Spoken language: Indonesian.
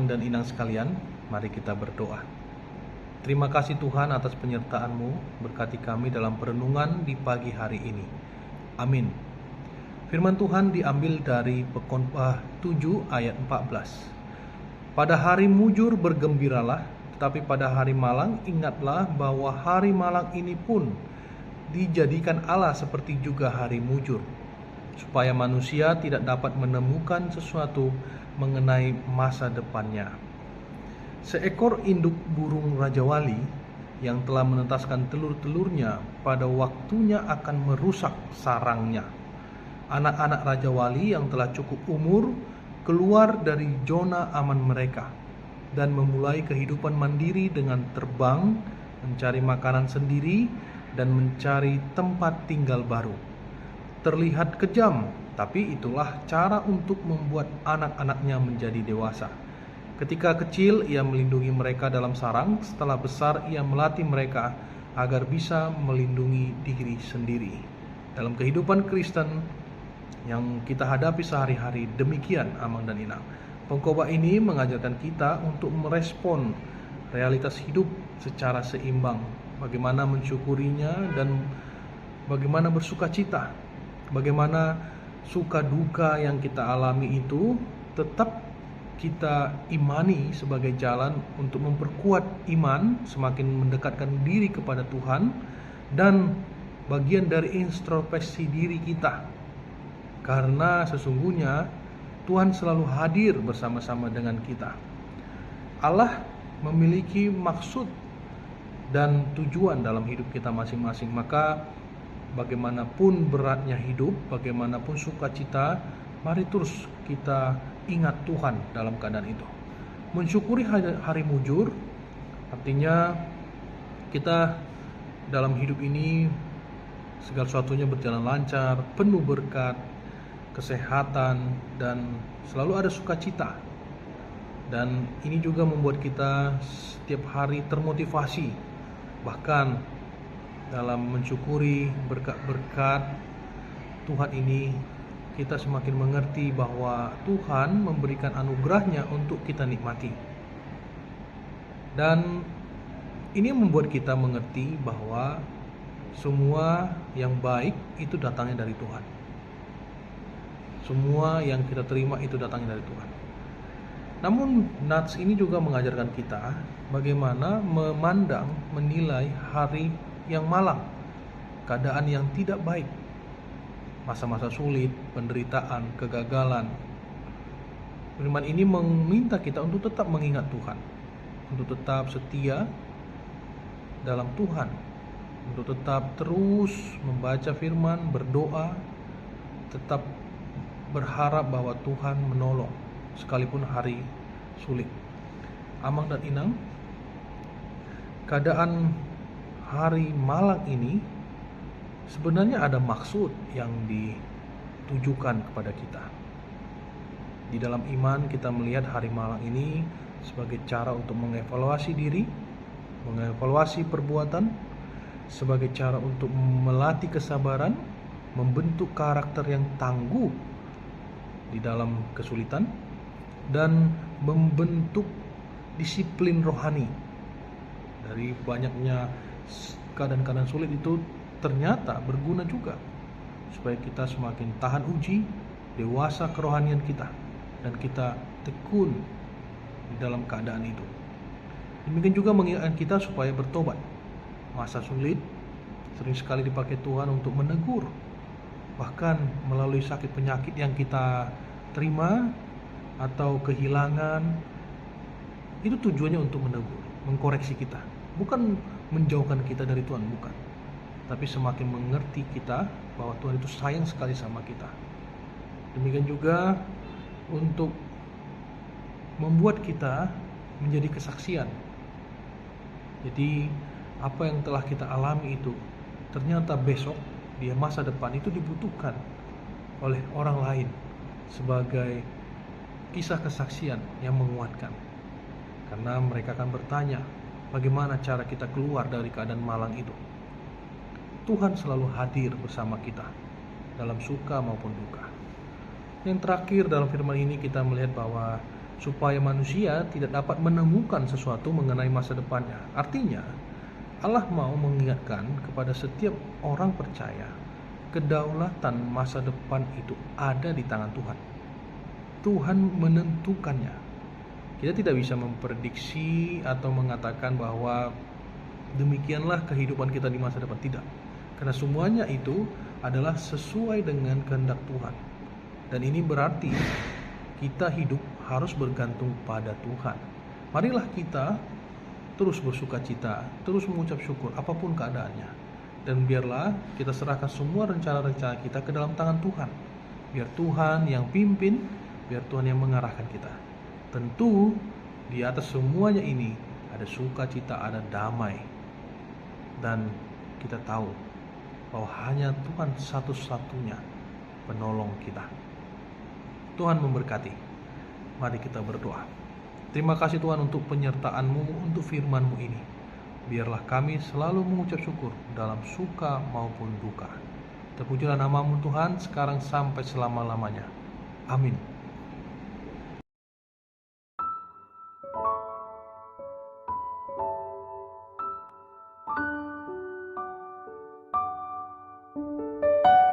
Amang dan Inang sekalian, mari kita berdoa. Terima kasih Tuhan atas penyertaan-Mu, berkati kami dalam perenungan di pagi hari ini. Amin. Firman Tuhan diambil dari Pekotbah 7 ayat 14. Pada hari mujur bergembiralah, tetapi pada hari malang ingatlah bahwa hari malang ini pun dijadikan Allah seperti juga hari mujur, supaya manusia tidak dapat menemukan sesuatu mengenai masa depannya. Seekor induk burung rajawali yang telah menetaskan telur-telurnya pada waktunya akan merusak sarangnya. Anak-anak rajawali yang telah cukup umur keluar dari zona aman mereka dan memulai kehidupan mandiri dengan terbang, mencari makanan sendiri, dan mencari tempat tinggal baru. Terlihat kejam, tapi itulah cara untuk membuat anak-anaknya menjadi dewasa. Ketika kecil, ia melindungi mereka dalam sarang. Setelah besar, ia melatih mereka agar bisa melindungi diri sendiri. Dalam kehidupan Kristen yang kita hadapi sehari-hari, demikian Amang dan Inang. Pengkhotbah ini mengajarkan kita untuk merespon realitas hidup secara seimbang. Bagaimana mensyukurinya dan bagaimana bersuka cita. Bagaimana suka duka yang kita alami itu tetap kita imani sebagai jalan untuk memperkuat iman, semakin mendekatkan diri kepada Tuhan, dan bagian dari introspeksi diri kita. Karena sesungguhnya Tuhan selalu hadir bersama-sama dengan kita. Allah memiliki maksud dan tujuan dalam hidup kita masing-masing. Maka bagaimanapun beratnya hidup, bagaimanapun sukacita, mari terus kita ingat Tuhan dalam keadaan itu. Mensyukuri hari mujur artinya kita dalam hidup ini segala sesuatunya berjalan lancar, penuh berkat, kesehatan, dan selalu ada sukacita. Dan ini juga membuat kita setiap hari termotivasi. Bahkan dalam mensyukuri berkat-berkat Tuhan ini, kita semakin mengerti bahwa Tuhan memberikan anugerahnya untuk kita nikmati. Dan ini membuat kita mengerti bahwa semua yang baik itu datangnya dari Tuhan. Semua yang kita terima itu datangnya dari Tuhan. Namun nats ini juga mengajarkan kita bagaimana memandang, menilai hari yang malang, keadaan yang tidak baik, masa-masa sulit, penderitaan, kegagalan. Firman ini meminta kita untuk tetap mengingat Tuhan, untuk tetap setia dalam Tuhan, untuk tetap terus membaca firman, berdoa, tetap berharap bahwa Tuhan menolong sekalipun hari sulit. Amang dan Inang, keadaan hari malang ini sebenarnya ada maksud yang ditujukan kepada kita. Di dalam iman kita melihat hari malang ini sebagai cara untuk mengevaluasi diri, mengevaluasi perbuatan, sebagai cara untuk melatih kesabaran, membentuk karakter yang tangguh di dalam kesulitan, dan membentuk disiplin rohani. Dari banyaknya keadaan-keadaan sulit itu ternyata berguna juga supaya kita semakin tahan uji, dewasa kerohanian kita, dan kita tekun di dalam keadaan itu. Demikian juga mengingatkan kita supaya bertobat. Masa sulit sering sekali dipakai Tuhan untuk menegur, bahkan melalui sakit penyakit yang kita terima atau kehilangan. Itu tujuannya untuk menegur, mengkoreksi kita, bukan menjauhkan kita dari Tuhan, bukan, tapi semakin mengerti kita bahwa Tuhan itu sayang sekali sama kita. Demikian juga untuk membuat kita menjadi kesaksian. Jadi apa yang telah kita alami itu ternyata besok di masa depan itu dibutuhkan oleh orang lain sebagai kisah kesaksian yang menguatkan. Karena mereka akan bertanya, bagaimana cara kita keluar dari keadaan malang itu. Tuhan selalu hadir bersama kita dalam suka maupun duka. Yang terakhir dalam firman ini kita melihat bahwa supaya manusia tidak dapat menemukan sesuatu mengenai masa depannya. Artinya, Allah mau mengingatkan kepada setiap orang percaya, kedaulatan masa depan itu ada di tangan Tuhan. Tuhan menentukannya. Kita tidak bisa memprediksi atau mengatakan bahwa demikianlah kehidupan kita di masa depan. Tidak. Karena semuanya itu adalah sesuai dengan kehendak Tuhan. Dan ini berarti kita hidup harus bergantung pada Tuhan. Marilah kita terus bersuka cita, terus mengucap syukur apapun keadaannya. Dan biarlah kita serahkan semua rencana-rencana kita ke dalam tangan Tuhan. Biar Tuhan yang pimpin, biar Tuhan yang mengarahkan kita. Tentu di atas semuanya ini ada sukacita, ada damai. Dan kita tahu bahwa hanya Tuhan satu-satunya penolong kita. Tuhan memberkati. Mari kita berdoa. Terima kasih Tuhan untuk penyertaan-Mu, untuk firman-Mu ini. Biarlah kami selalu mengucap syukur dalam suka maupun duka. Terpujilah nama-Mu Tuhan sekarang sampai selama-lamanya. Amin.